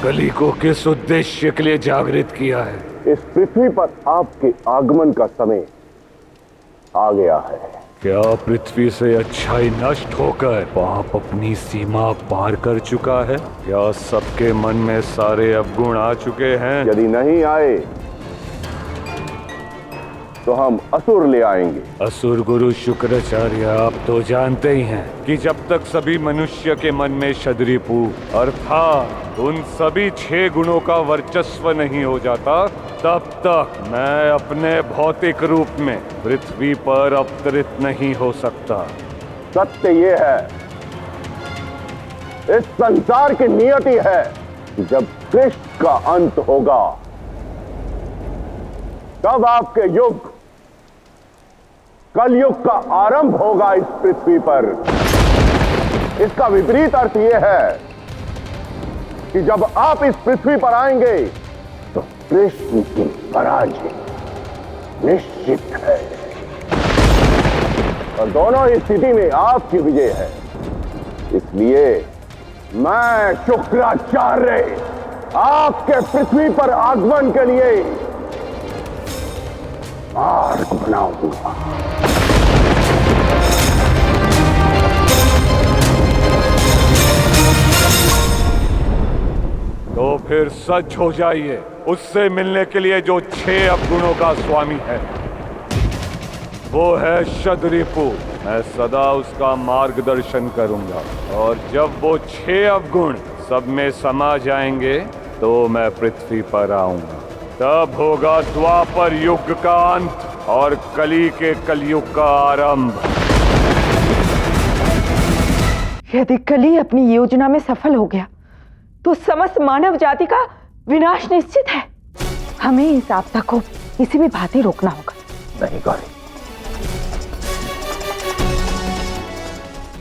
कली को किस उद्देश्य के लिए जागृत किया है? इस पृथ्वी पर आपके आगमन का समय आ गया है। क्या पृथ्वी से अच्छाई नष्ट होकर पाप अपनी सीमा पार कर चुका है? क्या सबके मन में सारे अवगुण आ चुके हैं? यदि नहीं आए तो हम असुर ले आएंगे। असुर गुरु शुक्राचार्य, आप तो जानते ही हैं कि जब तक सभी मनुष्य के मन में शद्रिपु अर्थात उन सभी 6 गुणों का वर्चस्व नहीं हो जाता, तब तक मैं अपने भौतिक रूप में पृथ्वी पर अवतरित नहीं हो सकता। सत्य ये है, इस संसार की नियति है कि जब कृष्ण का अंत होगा तब आपके युग कलयुग का आरंभ होगा इस पृथ्वी पर। इसका विपरीत अर्थ यह है कि जब आप इस पृथ्वी पर आएंगे तो कृष्ण की पराजय निश्चित है और दोनों ही स्थिति में आपकी विजय है। इसलिए मैं शुक्राचार्य आपके पृथ्वी पर आगमन के लिए मार्ग बनाऊंगा। तो फिर सच हो जाइए, उससे मिलने के लिए जो 6 अवगुणों का स्वामी है वो है शद्रिपु। मैं सदा उसका मार्गदर्शन करूंगा और जब वो 6 अवगुण सब में समा जाएंगे तो मैं पृथ्वी पर आऊंगा। तब होगा द्वापर युग का अंत और कली के कलयुग का आरंभ। यदि कली अपनी योजना में सफल हो गया तो समस्त मानव जाति का विनाश निश्चित है। हमें इस आपदा को किसी भी भांति रोकना होगा। नहीं गौरी,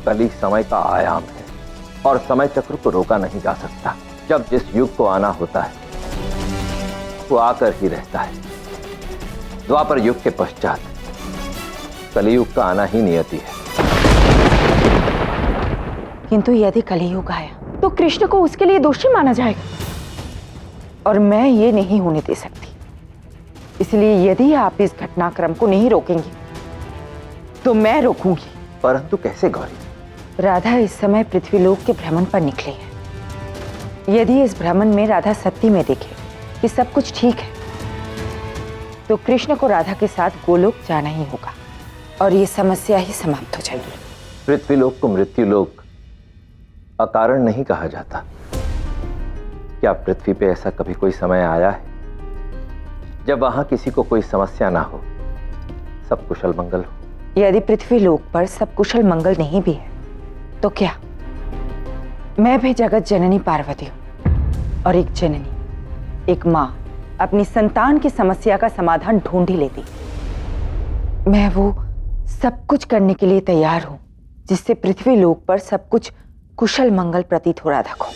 कली समय का आयाम है और समय चक्र को रोका नहीं जा सकता। जब जिस युग को आना होता है वो आकर ही रहता है। द्वापर युग के पश्चात कलियुग का आना ही नियति है। किंतु यदि कलियुग आया तो कृष्ण को उसके लिए दोषी माना जाएगा और मैं ये नहीं होने दे सकती। इसलिए यदि आप इस घटनाक्रम को नहीं रोकेंगी तो मैं रोकूंगी। परंतु कैसे गौरी? राधा इस समय पृथ्वीलोक के भ्रमण पर निकली है। यदि इस भ्रमण में राधा सत्य में देखे कि सब कुछ ठीक है तो कृष्ण को राधा के साथ गोलोक जाना ही होगा और ये समस्या ही समाप्त हो जाएगी। पृथ्वीलोक को मृत्युलोक अकारण नहीं कहा जाता। क्या पृथ्वी पे ऐसा कभी कोई समय आया है जब वहां किसी को कोई समस्या ना हो, सब कुशल मंगल हो? यदि पृथ्वीलोक पर सब कुशल मंगल नहीं भी है तो क्या, मैं भी जगत जननी पार्वती हूं और एक जननी, एक मां अपनी संतान की समस्या का समाधान ढूंढ ही लेती। मैं वो सब कुछ करने के लिए तैयार हूं जिससे पृथ्वी लोक पर सब कुछ कुशल मंगल प्रतीत हो राधा को।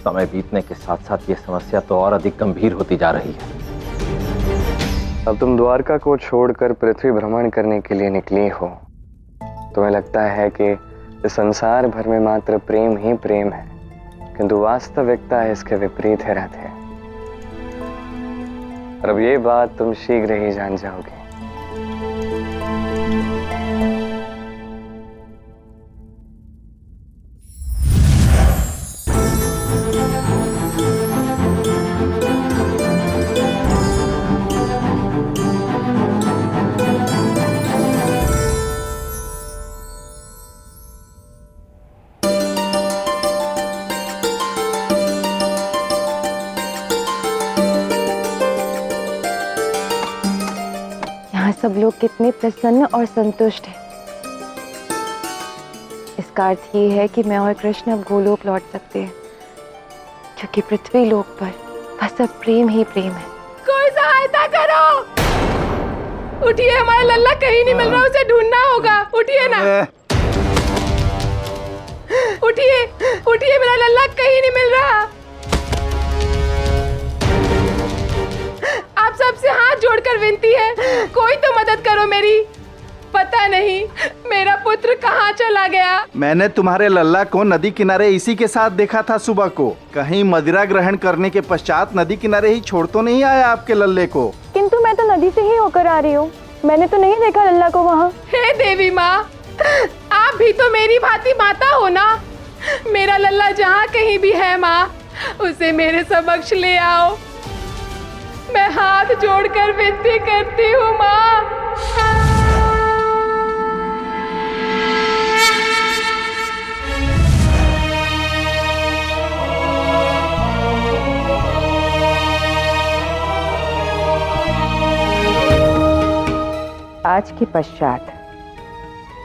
समय बीतने के साथ साथ ये समस्या तो और अधिक गंभीर होती जा रही है। अब तुम द्वारका को छोड़कर पृथ्वी भ्रमण करने के लिए निकली हो। तुम्हें लगता है कि इस संसार भर में मात्र प्रेम ही प्रेम है, किंतु वास्तविकता इसके विपरीत है राधे। और अब ये बात तुम शीघ्र ही जान जाओगे। सब लोग कितने प्रसन्न और संतुष्ट हैं। इसका अर्थ ये है कि मैं और कृष्ण अब गोलोक लौट सकते हैं, क्योंकि पृथ्वी लोक पर बस अब प्रेम ही प्रेम है। कोई सहायता करो, उठिए, हमारा लल्ला कहीं नहीं मिल रहा, उसे ढूंढना होगा। उठिए ना, उठिए उठिए, मेरा लल्ला कहीं नहीं मिल रहा। आप सबसे हाथ जोड़कर विनती है, कोई तो मदद करो मेरी। पता नहीं मेरा पुत्र कहाँ चला गया। मैंने तुम्हारे लल्ला को नदी किनारे इसी के साथ देखा था सुबह को। कहीं मदिरा ग्रहण करने के पश्चात नदी किनारे ही छोड़ तो नहीं आया आपके लल्ले को? किंतु मैं तो नदी से ही होकर आ रही हूँ, मैंने तो नहीं देखा लल्ला को वहाँ। हे देवी माँ, आप भी तो मेरी भांति माता हो ना। मेरा लल्ला जहाँ कहीं भी है माँ, उसे मेरे समक्ष ले आओ। मैं हाथ जोड़कर विनती करती हूँ माँ। आज के पश्चात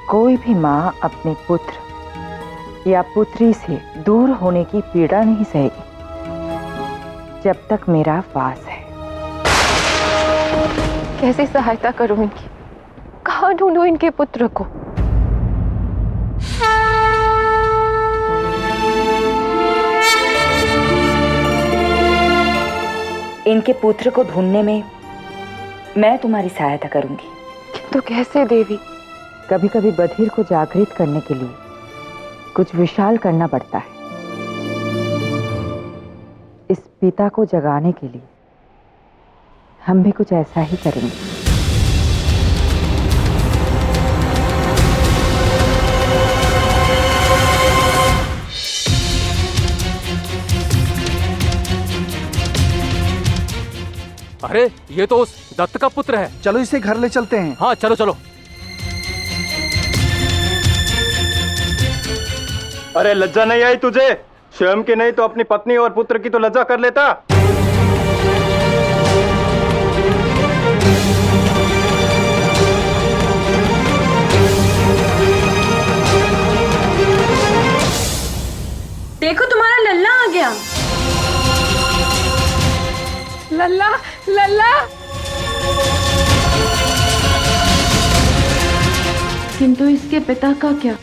कोई भी माँ अपने पुत्र या पुत्री से दूर होने की पीड़ा नहीं सहेगी जब तक मेरा वास है। कैसे सहायता करूँ इनकी, कहाँ ढूंढूं इनके पुत्र को? इनके पुत्र को ढूंढने में मैं तुम्हारी सहायता करूंगी। तो कैसे देवी? कभी कभी बधिर को जागृत करने के लिए कुछ विशाल करना पड़ता है। इस पिता को जगाने के लिए हम भी कुछ ऐसा ही करेंगे। अरे ये तो उस दत्त का पुत्र है। चलो इसे घर ले चलते हैं। हाँ चलो चलो। अरे लज्जा नहीं आई तुझे? स्वयं की नहीं तो अपनी पत्नी और पुत्र की तो लज्जा कर लेता। देखो तुम्हारा लल्ला आ गया। लल्ला, लल्ला। किंतु इसके पिता का क्या?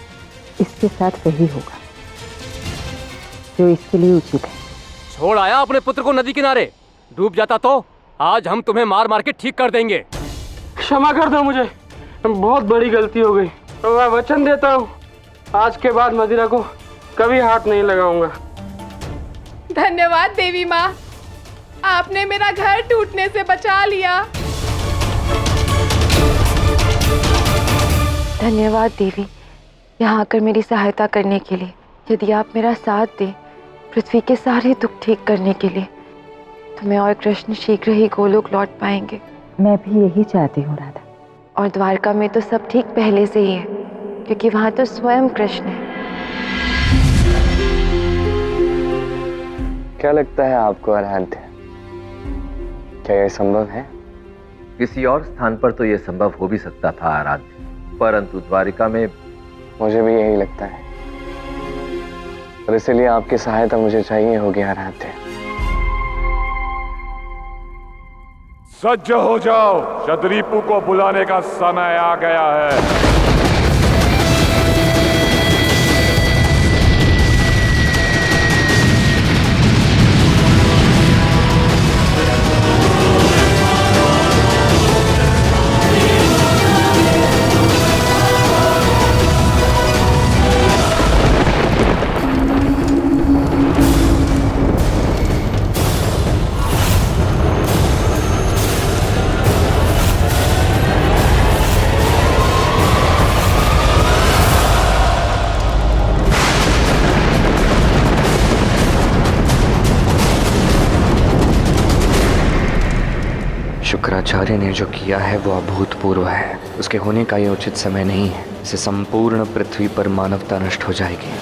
इसके साथ वही होगा जो इसके लिए उचित है। छोड़ आया अपने पुत्र को नदी किनारे। डूब जाता तो आज हम तुम्हें मार मार के ठीक कर देंगे। क्षमा कर दो मुझे, बहुत बड़ी गलती हो गई। तो मैं वचन देता हूँ, आज के बाद मदिरा को कभी हाथ नहीं लगाऊंगा। धन्यवाद देवी माँ, आपने मेरा घर टूटने से बचा लिया। धन्यवाद देवी, यहाँ आकर मेरी सहायता करने के लिए। यदि आप मेरा साथ दें पृथ्वी के सारे दुख ठीक करने के लिए, तो मैं और कृष्ण शीघ्र ही गोलोक लौट पाएंगे। मैं भी यही चाहती हूँ राधा। और द्वारका में तो सब ठीक पहले से ही है, क्योंकि वहाँ तो स्वयं कृष्ण है। क्या लगता है आपको आराध्य, क्या यह संभव है? किसी और स्थान पर तो यह संभव हो भी सकता था आराध्य, परंतु द्वारिका में मुझे भी यही लगता है, और इसलिए आपकी सहायता मुझे चाहिए होगी आराध्य। सज्ज हो जाओ, शतरीपु को बुलाने का समय आ गया है। शुक्राचार्य ने जो किया है वो अभूतपूर्व है। उसके होने का ये उचित समय नहीं है। इससे संपूर्ण पृथ्वी पर मानवता नष्ट हो जाएगी।